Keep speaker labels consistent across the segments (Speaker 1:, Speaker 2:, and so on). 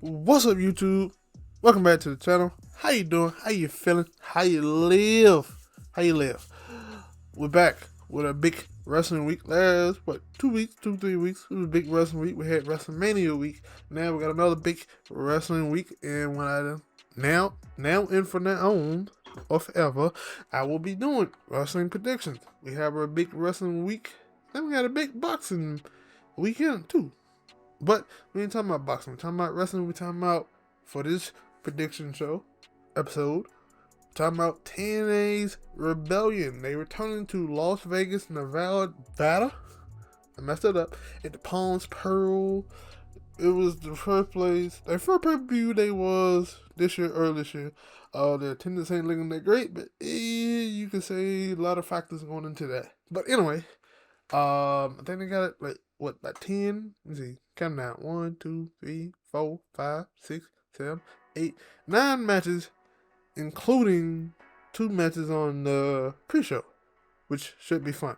Speaker 1: What's up, YouTube? Welcome back to the channel. How you doing? How you feeling? How you live? How you live? We're back with a big wrestling week. Last 3 weeks. It was a big wrestling week. We had WrestleMania week. Now we got another big wrestling week. And when I now and from now on or forever, I will be doing wrestling predictions. We have a big wrestling week. Then we got a big boxing weekend too. But we ain't talking about boxing. We're talking about wrestling. We're talking about, for this prediction show episode, we're talking about TNA's Rebellion. They returning to Las Vegas, Nevada. I messed it up. At the Palms Pearl. It was the first place. Their first pay-per-view they was early this year. The attendance ain't looking that great, but you can say a lot of factors going into that. But anyway, I think they got it like 10. Let me see. Count down. 1, 2, 3, 4, 5, 6, 7, 8, 9 matches, including 2 matches on the pre-show, which should be fun.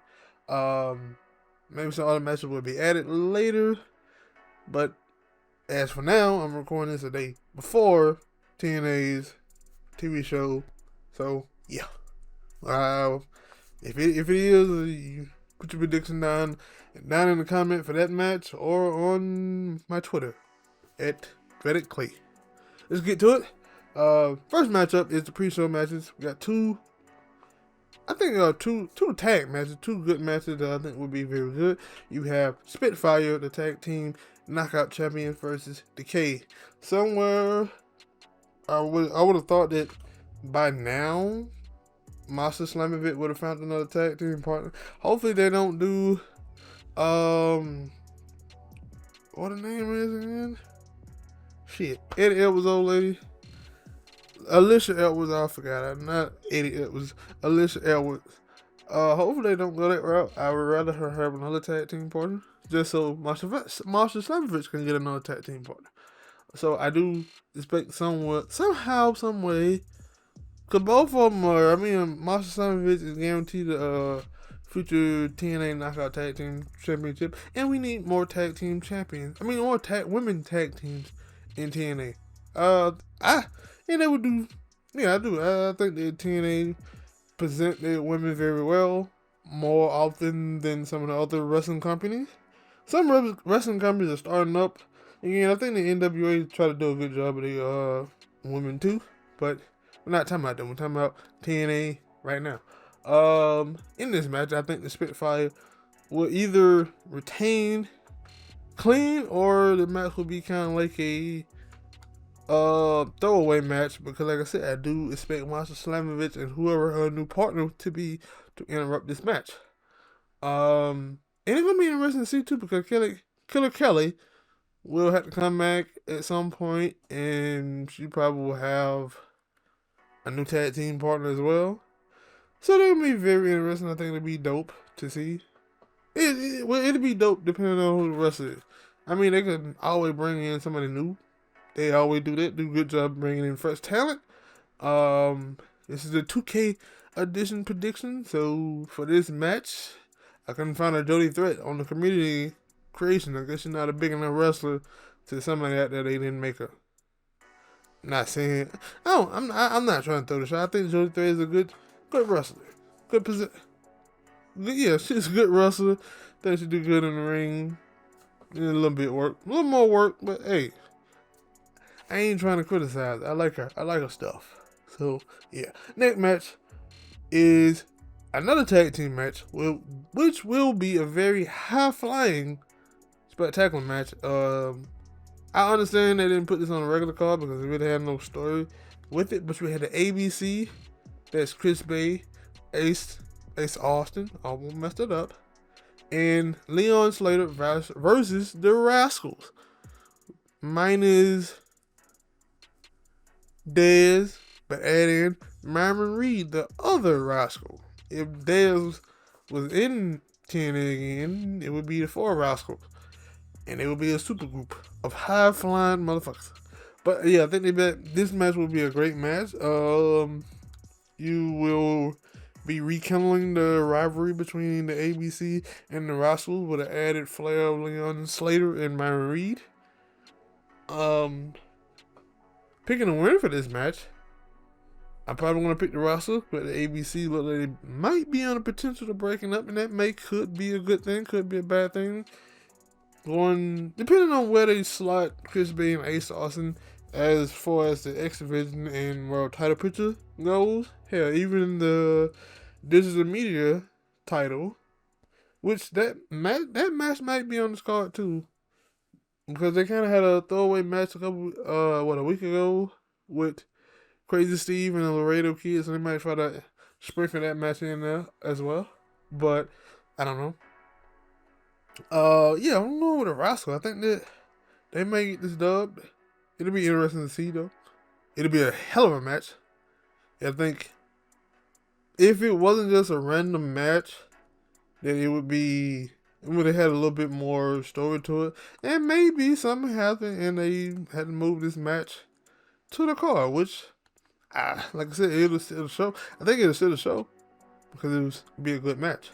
Speaker 1: Maybe some other matches will be added later, but as for now, I'm recording this a day before TNA's TV show, so yeah. If it is, you put your prediction down in the comment for that match or on my Twitter at Reddit Clay. Let's get to it. First matchup is the pre-show matches. We got two tag matches, 2 good matches that I think would be very good. You have Spitfire, the tag team knockout champion, versus Decay. Somewhere I would have thought that by now Master Slamovich would have found another tag team partner. Hopefully they don't do what the name is again? Shit. Eddie Edwards' old lady. Alicia Edwards, I forgot. Not Eddie Edwards. Alicia Edwards. Hopefully they don't go that route. I would rather her have another tag team partner. Just so Master Slamovich can get another tag team partner. So I do expect somehow, some way. Because both of them are, Master Slamovich is guaranteed the future TNA Knockout Tag Team Championship. And we need more tag team champions. More women tag teams in TNA. And they would do, yeah, I do. I think the TNA present their women very well, more often than some of the other wrestling companies. Some wrestling companies are starting up. Again, I think the NWA try to do a good job of the women too. But we're not talking about them. We're talking about TNA right now. In this match, I think the Spitfire will either retain clean or the match will be kind of like a throwaway match, because like I said, I do expect Master Slamovich and whoever her new partner to interrupt this match. And it's gonna be interesting to see too, because Killer Kelly will have to come back at some point, and she probably will have a new tag team partner as well. So that'll be very interesting. I think it'll be dope to see. It'll be dope depending on who the wrestler is. They can always bring in somebody new. They always do that. Do a good job bringing in fresh talent. This is a 2K edition prediction. So for this match, I couldn't find a Jody Threat on the community creation. I guess she's not a big enough wrestler to somebody out there they didn't make her. Not saying. I'm not trying to throw the shot. I think Jody Threat is a good wrestler. Good position. Yeah, she's a good wrestler. Think she do good in the ring. Need a little bit work. A little more work, but hey. I ain't trying to criticize. I like her. I like her stuff. So, yeah. Next match is another tag team match, which will be a very high-flying, spectacular match. I understand they didn't put this on a regular card because it really had no story with it, but we had the ABC. That's Chris Bay, Ace Austin. I almost messed it up. And Leon Slater versus the Rascals. Mine is Dez, but add in Myron Reed, the other Rascal. If Dez was in TNA again, it would be the 4 Rascals. And it would be a super group of high-flying motherfuckers. But yeah, I think this match will be a great match. You will be rekindling the rivalry between the ABC and the Rascals with an added flair of Leon Slater and Myron Reed. picking a winner for this match, I'm probably going to pick the Russell, but the ABC look like they might be on the potential to breaking up, and that could be a good thing, could be a bad thing. Going depending on where they slot Chris Bay and Ace Austin as far as the X Division and World Title picture goes. Hell, even the Digital Media title, which that match might be on this card too, because they kind of had a throwaway match a week ago with Crazy Steve and the Laredo Kids, so they might try to sprinkle that match in there as well. But I don't know. Yeah, I don't know with the Roscoe. I think that they may get this dub. It'll be interesting to see though. It'll be a hell of a match. I think if it wasn't just a random match, then it would have had a little bit more story to it. And maybe something happened and they had to move this match to the card, which like I said, it'll still show. I think it'll still show because it'll be a good match.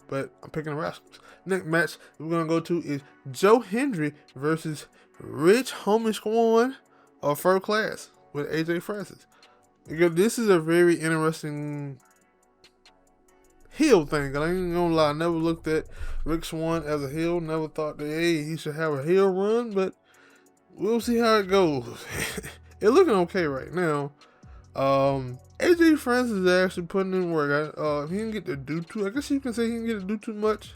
Speaker 1: But I'm picking the Rascals. Next match we're gonna go to is Joe Hendry versus Rich Homie Swan of First Class with AJ Francis. Because this is a very interesting heel thing. I ain't gonna lie, I never looked at Rick Swan as a heel. Never thought that he should have a heel run, but we'll see how it goes. It's looking okay right now. AJ Francis is actually putting in work. He didn't get to do too. I guess you can say he didn't get to do too much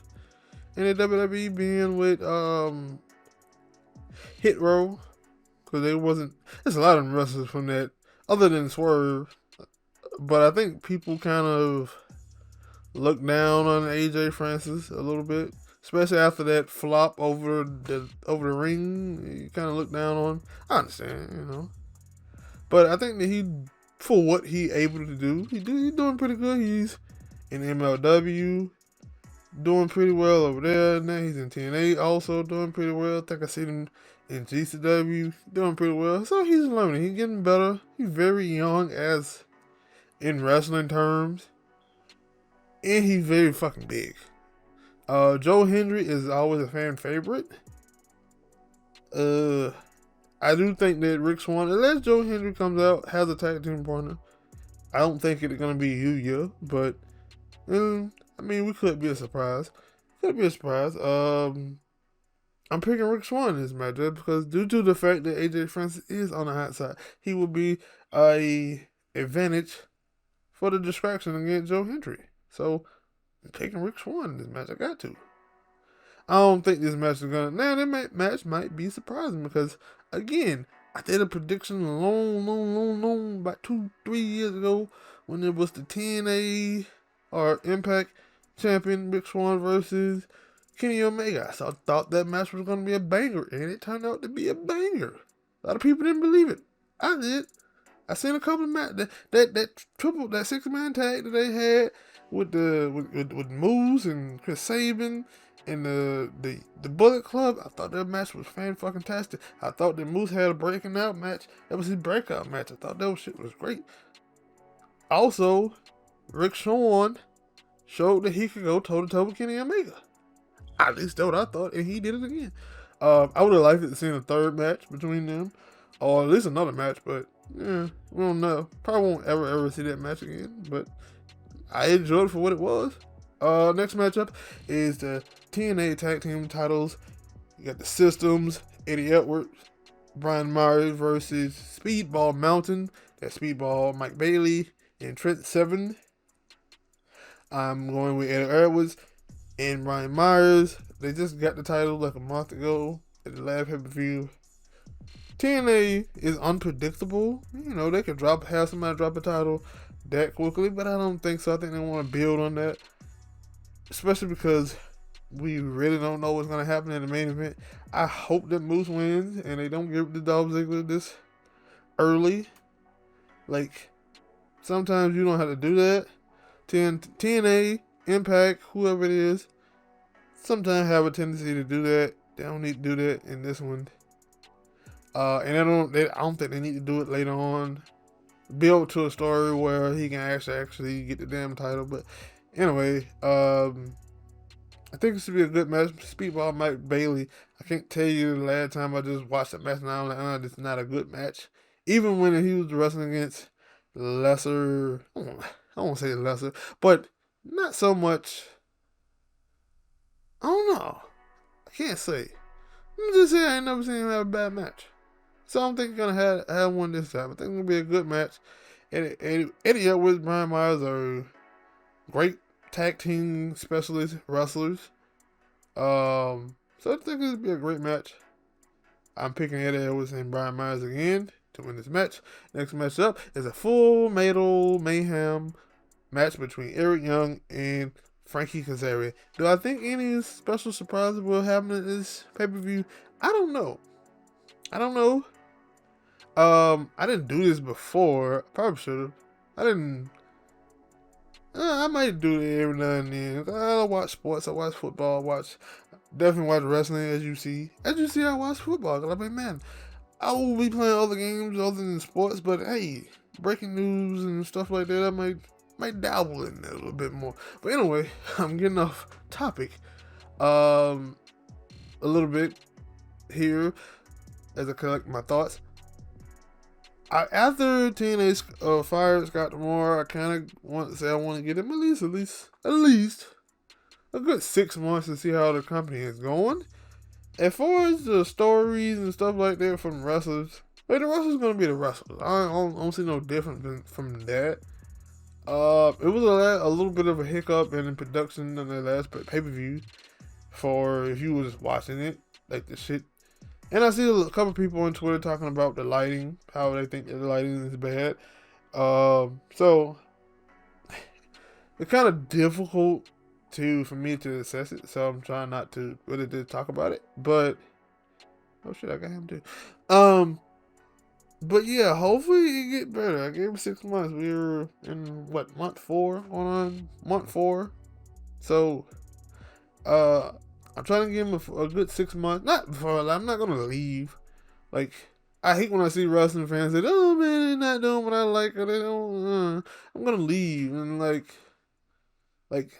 Speaker 1: in the WWE, being with Hit Row, because they wasn't. There's a lot of wrestlers from that, other than Swerve. But I think people kind of look down on AJ Francis a little bit, especially after that flop over the ring. You kind of look down on. I understand, but I think that for what he able to do, he's doing pretty good. He's in MLW, doing pretty well over there. Now he's in TNA, also doing pretty well. I think I seen him in GCW, doing pretty well. So he's learning. He's getting better. He's very young as in wrestling terms, and he's very fucking big. Joe Hendry is always a fan favorite. I do think that Rick Swan, unless Joe Hendry comes out, has a tag team partner, I don't think it's going to be Yuya, but, I mean, we could be a surprise. I'm picking Rick Swan in this matchup because due to the fact that AJ Francis is on the hot side, he will be a advantage for the distraction against Joe Hendry. So, I'm picking Rick Swan in this match. I got to. I don't think this match is gonna. Now that match might be surprising because again, I did a prediction long, about 2-3 years ago when it was the TNA or Impact champion Rick Swan versus Kenny Omega. So I thought that match was gonna be a banger, and it turned out to be a banger. A lot of people didn't believe it. I did. I seen a couple of matches that 6-man tag that they had with Moose and Chris Sabin and the Bullet Club. I thought that match was fan-fucking-tastic. I thought that Moose had a breaking out match. That was his breakout match. I thought that shit was great. Also, Rick Swan showed that he could go toe-to-toe with Kenny Omega. At least that's what I thought, and he did it again. I would have liked to see a third match between them, or at least another match, but yeah, we don't know. Probably won't ever see that match again, but I enjoyed it for what it was. Next matchup is the TNA Tag Team titles. You got the Systems, Eddie Edwards, Brian Myers versus Speedball Mountain. That's Speedball Mike Bailey and Trent Seven. I'm going with Eddie Edwards and Brian Myers. They just got the title like a month ago at the last pay-per-view. TNA is unpredictable. They could have somebody drop a title that quickly, but I don't think so. I think they want to build on that, especially because we really don't know what's going to happen in the main event. I hope that Moose wins and they don't give the Dolph Ziggler this early. Like, sometimes you don't have to do that. TNA, Impact, whoever it is, sometimes have a tendency to do that. They don't need to do that in this one. And I don't think they need to do it later on. Build to a story where he can actually get the damn title. But anyway, I think this should be a good match. Speedball Mike Bailey. I can't tell you the last time I just watched that match and I'm like, this is not a good match. Even when he was wrestling against lesser, I don't want to say lesser, but not so much. I don't know. I can't say. I'm just saying I ain't never seen him have a bad match. So I'm thinking gonna have one this time. I think it's gonna be a good match. Eddie Edwards, Brian Myers are great tag team specialist wrestlers. So I think it'll be a great match. I'm picking Eddie Edwards and Brian Myers again to win this match. Next match up is a Full Metal Mayhem match between Eric Young and Frankie Kazarian. Do I think any special surprises will happen in this pay-per-view? I don't know. I didn't do this before. Probably should have. I didn't. I might do it every now and then. I watch sports. I watch football. Definitely watch wrestling. As you see, I watch football. Cause I mean, man, I will be playing other games other than sports. But hey, breaking news and stuff like that, I might dabble in it a little bit more. But anyway, I'm getting off topic. A little bit here as I collect my thoughts. After TNA fired Scott D'Amore, I kind of want to say I want to get him at least a good 6 months to see how the company is going. As far as the stories and stuff like that from wrestlers, the wrestlers gonna be the wrestlers. I don't see no difference from that. It was a little bit of a hiccup in the production of the last pay-per-view for if you was watching it, like the shit. And I see a couple people on Twitter talking about the lighting, how they think that the lighting is bad. So it's kind of difficult for me to assess it. So I'm trying not to really talk about it. But oh shit, I got him too. But yeah, hopefully it get better. I gave him 6 months. We were in month 4? On month 4. So I'm trying to give him a good 6 months. I'm not gonna leave. Like, I hate when I see wrestling fans say, "Oh man, they're not doing what I like," or they don't. I'm gonna leave and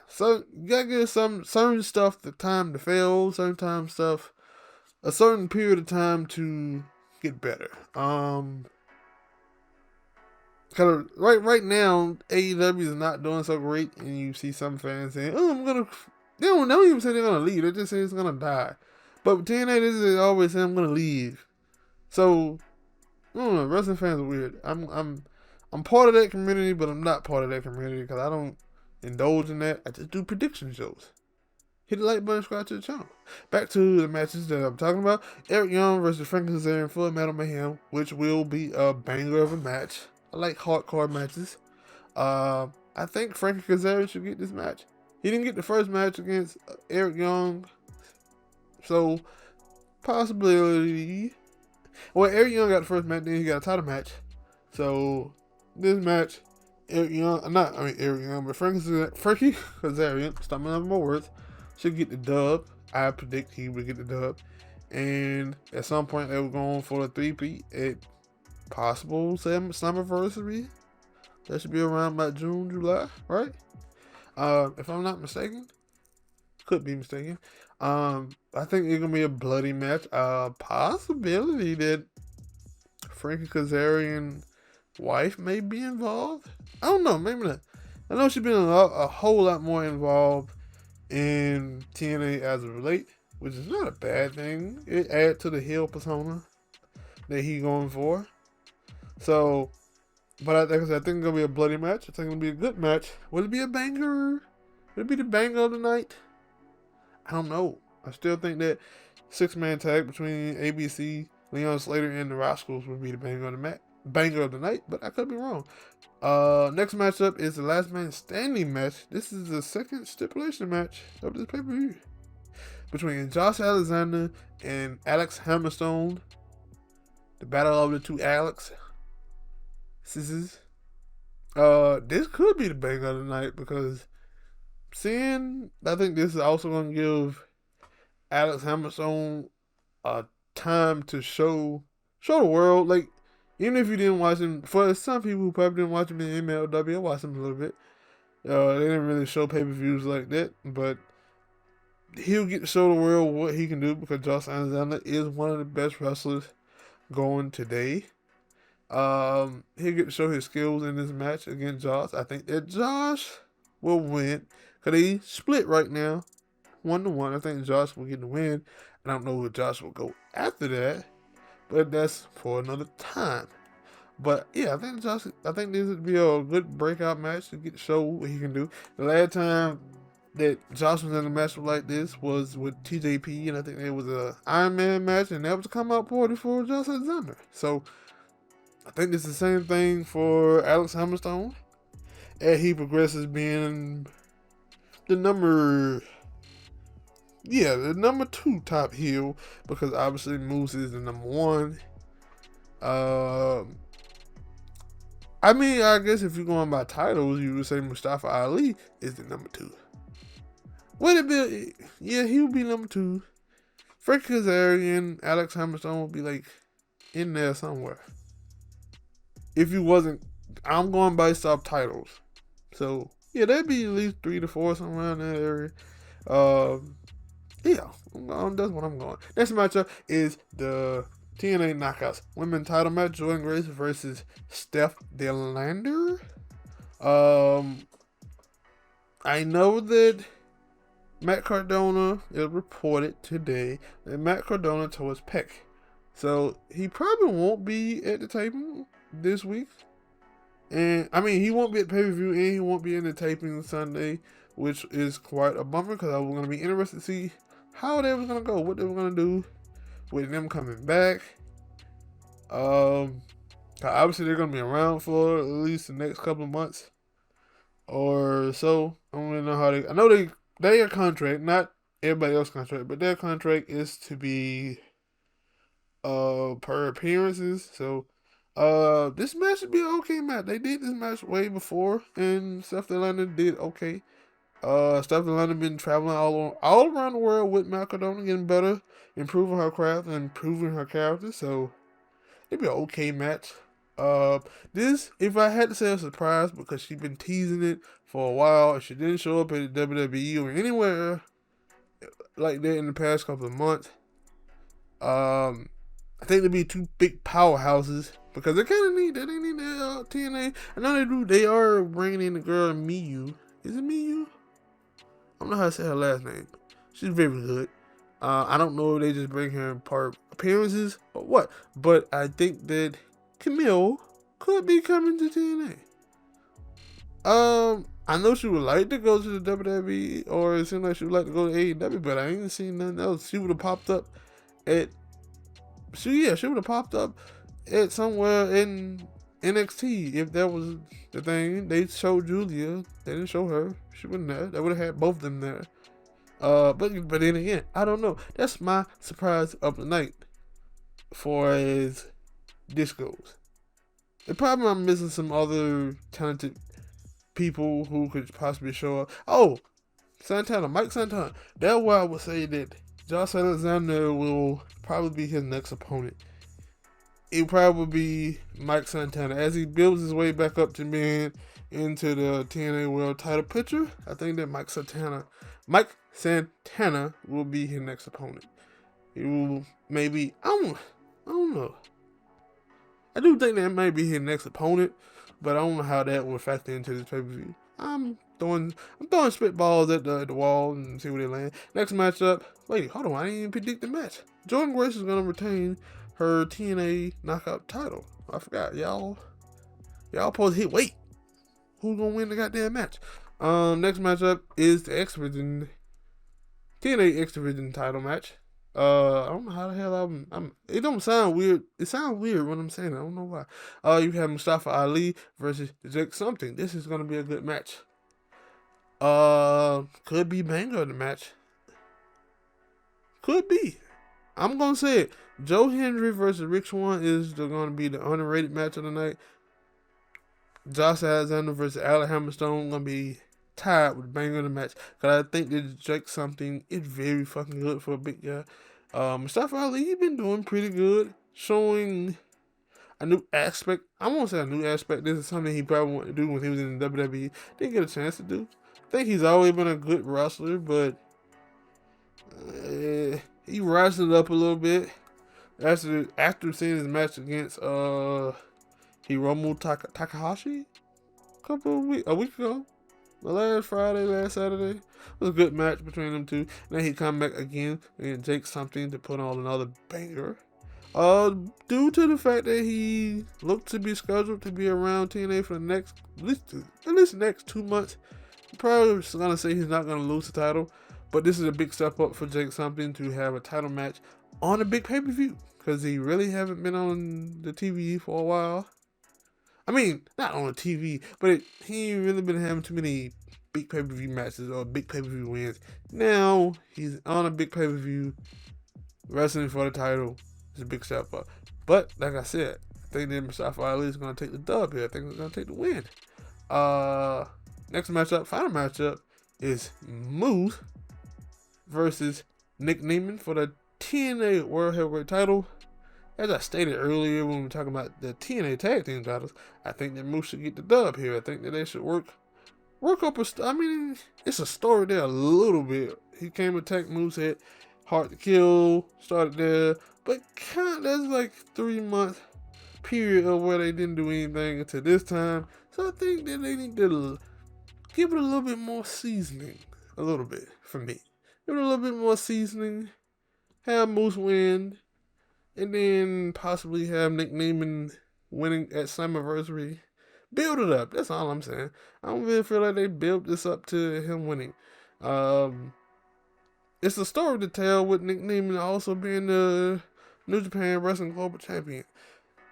Speaker 1: so you gotta give some certain stuff the time to fail, certain stuff a certain period of time to get better. Kind of right now, AEW is not doing so great, and you see some fans saying, "Oh, I'm gonna." They don't even say they're gonna leave. They just say it's gonna die. But with TNA, they always say I'm gonna leave. So I don't know. Wrestling fans are weird. I'm part of that community, but I'm not part of that community because I don't indulge in that. I just do prediction shows. Hit the like button, subscribe to the channel. Back to the matches that I'm talking about. Eric Young versus Frank Kazarian Full Metal Mayhem, which will be a banger of a match. I like hardcore matches. I think Frankie Kazarian should get this match. He didn't get the first match against Eric Young, so possibility. Well, Eric Young got the first match, then he got a title match. So this match, Eric Young, but Frankie Kazarian, stop me up my words, should get the dub. I predict he would get the dub, and at some point they were going for the 3-peat at possible Slammiversary. That should be around about June, July, right? If I'm not mistaken, could be mistaken. I think it's gonna be a bloody match. Possibility that Frankie Kazarian's wife may be involved. I don't know, maybe not. I know she's been a whole lot more involved in TNA as of late, which is not a bad thing. It adds to the heel persona that he's going for. So. But like I said, I think it's going to be a bloody match. I think it's going to be a good match. Will it be a banger? Will it be the banger of the night? I don't know. I still think that 6-man tag between ABC, Leon Slater, and the Rascals would be the banger of the night, but I could be wrong. Next matchup is the last man standing match. This is the second stipulation match of this pay-per-view between Josh Alexander and Alex Hammerstone. The battle of the two Alex. This could be the banger of the night because I think this is also going to give Alex Hammerstone a time to show the world. Like, even if you didn't watch him, for some people who probably didn't watch him in MLW, I watched him a little bit. They didn't really show pay-per-views like that, but he'll get to show the world what he can do because Josh Alexander is one of the best wrestlers going today. He'll get to show his skills in this match against Josh. I think that Josh will win because they split right now, 1-1. I think Josh will get the win. I don't know if Josh will go after that, but that's for another time. But yeah, I think this would be a good breakout match to get to show what he can do. The last time that Josh was in a match like this was with TJP, and I think it was a Iron Man match, and that was a come out party for Josh Alexander. So I think it's the same thing for Alex Hammerstone, as he progresses being the number 2 top heel, because obviously Moose is the number 1. I mean, I guess if you're going by titles, you would say Mustafa Ali is the number 2. Would it be? Yeah, he would be number 2. Frank Kazarian, Alex Hammerstone would be like in there somewhere. If you wasn't, I'm going based off titles. So yeah, that'd be at least 3 to 4, somewhere around that area. Yeah, that's what I'm going. Next matchup is the TNA Knockouts Women's Title match: Jordan Grace versus Steph DeLander. I know that Matt Cardona is reported today that Matt Cardona tore his pec, so he probably won't be at the taping this week. And I mean, he won't be at pay-per-view, and he won't be in the taping Sunday, which is quite a bummer because I was going to be interested to see how they was going to go, what they were going to do with them coming back. Obviously they're going to be around for at least the next couple of months or so. I don't really know how I know their contract, not everybody else's contract, but their contract is to be per appearances. So this match should be an okay match. They did this match way before, and Steph DeLander did okay. Steph DeLander been traveling all around the world with Matt Cardona, getting better, improving her craft, and improving her character. So it'd be an okay match. This, if I had to say a surprise, because she's been teasing it for a while, and she didn't show up at the WWE or anywhere like that in the past couple of months. I think there'd be 2 big powerhouses, because they kind of need that. They need the TNA. I know they do. They are bringing in the girl Miyu. Is it Miyu? I don't know how to say her last name. She's very good. I don't know if they just bring her in part appearances or what, but I think that Camille could be coming to TNA. I know she would like to go to the WWE, or it seemed like she would like to go to AEW, but I ain't seen nothing else. She would have popped up at. She would have popped up at somewhere in NXT if that was the thing. They showed Julia. They didn't show her. She wasn't there. They would have had both of them there. But then again, I don't know. That's my surprise of the night, for as this goes. The problem, I'm missing some other talented people who could possibly show up. Oh, Santana, Mike Santana. That's why I would say that Josh Alexander will probably be his next opponent. It probably be Mike Santana as he builds his way back up to being into the TNA World Title picture. I think that Mike Santana will be his next opponent. He will maybe I don't know. I do think that might be his next opponent, but I don't know how that will factor into this pay-per-view. I'm throwing spitballs at the wall and see where they land. Next matchup. Wait, hold on. I didn't even predict the match. Jordan Grace is gonna retain her TNA Knockout title. I forgot. Y'all supposed to hit wait. Who's gonna win the goddamn match? Next matchup is the TNA X Division title match. I don't know how the hell it don't sound weird. It sounds weird when I'm saying it. I don't know why. You have Mustafa Ali versus Jake something. This is gonna be a good match. Could be banger of the match. Could be. I'm gonna say it. Joe Hendry versus Rick Swann is gonna be the underrated match of the night. Josh Alexander versus Alex Hammerstone gonna be tied with the banger of the match, because I think that Jake something is very fucking good for a big guy. Mustafa Ali, he been doing pretty good, showing a new aspect. I won't say a new aspect. This is something he probably wanted to do when he was in the WWE. Didn't get a chance to do. I think he's always been a good wrestler, but he rised it up a little bit after seeing his match against Hiromu Takahashi a week ago. The last Friday, last Saturday. It was a good match between them two. Then he come back again and Jake something to put on another banger. Due to the fact that he looked to be scheduled to be around TNA for the next at least the next 2 months, I'm probably gonna say he's not gonna lose the title. But this is a big step up for Jake something to have a title match on a big pay-per-view, because he really haven't been on the TV for a while. I mean, not on the TV, but he ain't really been having too many big pay-per-view matches or big pay-per-view wins. Now he's on a big pay-per-view wrestling for the title. It's a big step up. But like I said, I think that Mustafa Ali is going to take the dub here. I think he's going to take the win. Next matchup, final matchup, is Moose versus Nick Neiman for the TNA World Heavyweight title. As I stated earlier when we were talking about the TNA Tag Team titles, I think that Moose should get the dub here. I think that they should work up I mean, it's a story there a little bit. He came to attack Moosehead, Hard to Kill, started there, but there's like 3 month period of where they didn't do anything until this time. So I think that they need to give it a little bit more seasoning. A little bit, for me. Give it a little bit more seasoning. Have Moose win. And then possibly have Nick Neiman winning at Slammiversary. Build it up. That's all I'm saying. I don't really feel like they built this up to him winning. It's a story to tell with Nick Neiman also being the New Japan Wrestling Global Champion.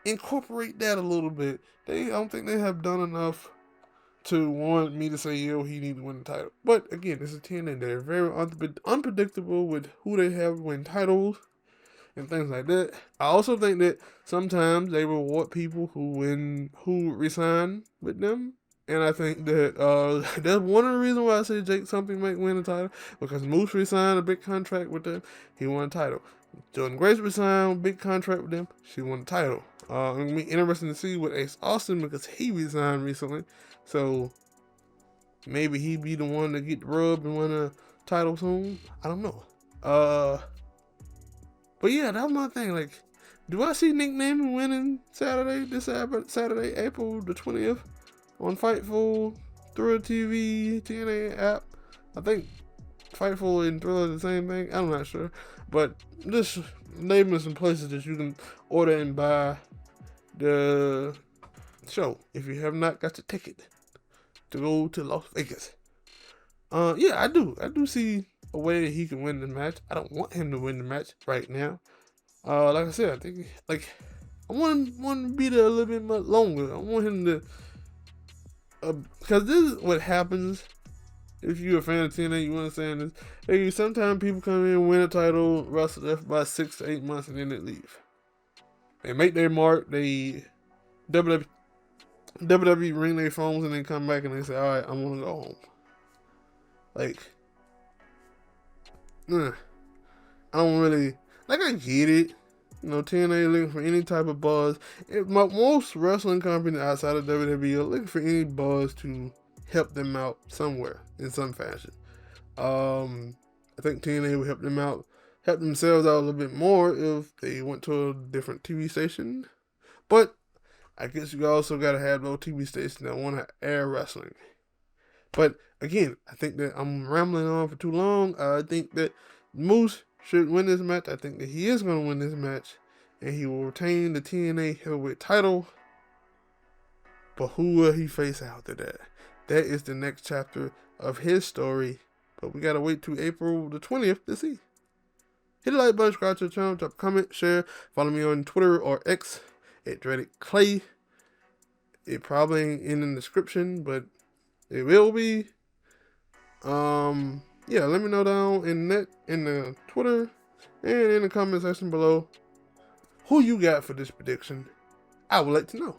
Speaker 1: Incorporate that a little bit. I don't think they have done enough to want me to say, yo, he needs to win the title. But again, this is TNA. They're very unpredictable with who they have win titles and things like that. I also think that sometimes they reward people who resign with them. And I think that that's one of the reasons why I say Jake something might win the title. Because Moose resigned a big contract with them. He won the title. Jordan Grace resigned a big contract with them. She won the title. It's going to be interesting to see with Ace Austin because he resigned recently. So maybe he be the one to get the rub and win a title soon. I don't know. But yeah, that's my thing. Like, do I see Nick Neiman winning Saturday, April the 20th on Fightful, Thriller TV, TNA app? I think Fightful and Thriller are the same thing. I'm not sure. But just naming some places that you can order and buy the show if you have not got your ticket to go to Las Vegas. Yeah, I do see a way that he can win the match. I don't want him to win the match right now. Like I said, I think I want to be there a little bit much longer. I want him to, because this is what happens. If you're a fan of TNA, you understand this. Hey, sometimes people come in, win a title, wrestle there for about 6 to 8 months, and then they leave. They make their mark. They WWE ring their phones and then come back and they say, all right, I want to go home. Like, I don't really, like, I get it. You know, TNA looking for any type of buzz. Most wrestling companies outside of WWE are looking for any buzz to help them out somewhere in some fashion. I think TNA would help themselves out a little bit more if they went to a different TV station. But I guess you also got to have those TV stations that want to air wrestling. But again, I think that I'm rambling on for too long. I think that Moose should win this match. I think that he is going to win this match. And he will retain the TNA Heavyweight title. But who will he face after that? That is the next chapter of his story. But we got to wait till April the 20th to see. Hit the like button, subscribe to the channel, drop a comment, share. Follow me on Twitter or X at Dreaded Clay. It probably ain't in the description, but it will be. Yeah, let me know down in the Twitter and in the comment section below who you got for this prediction. I would like to know.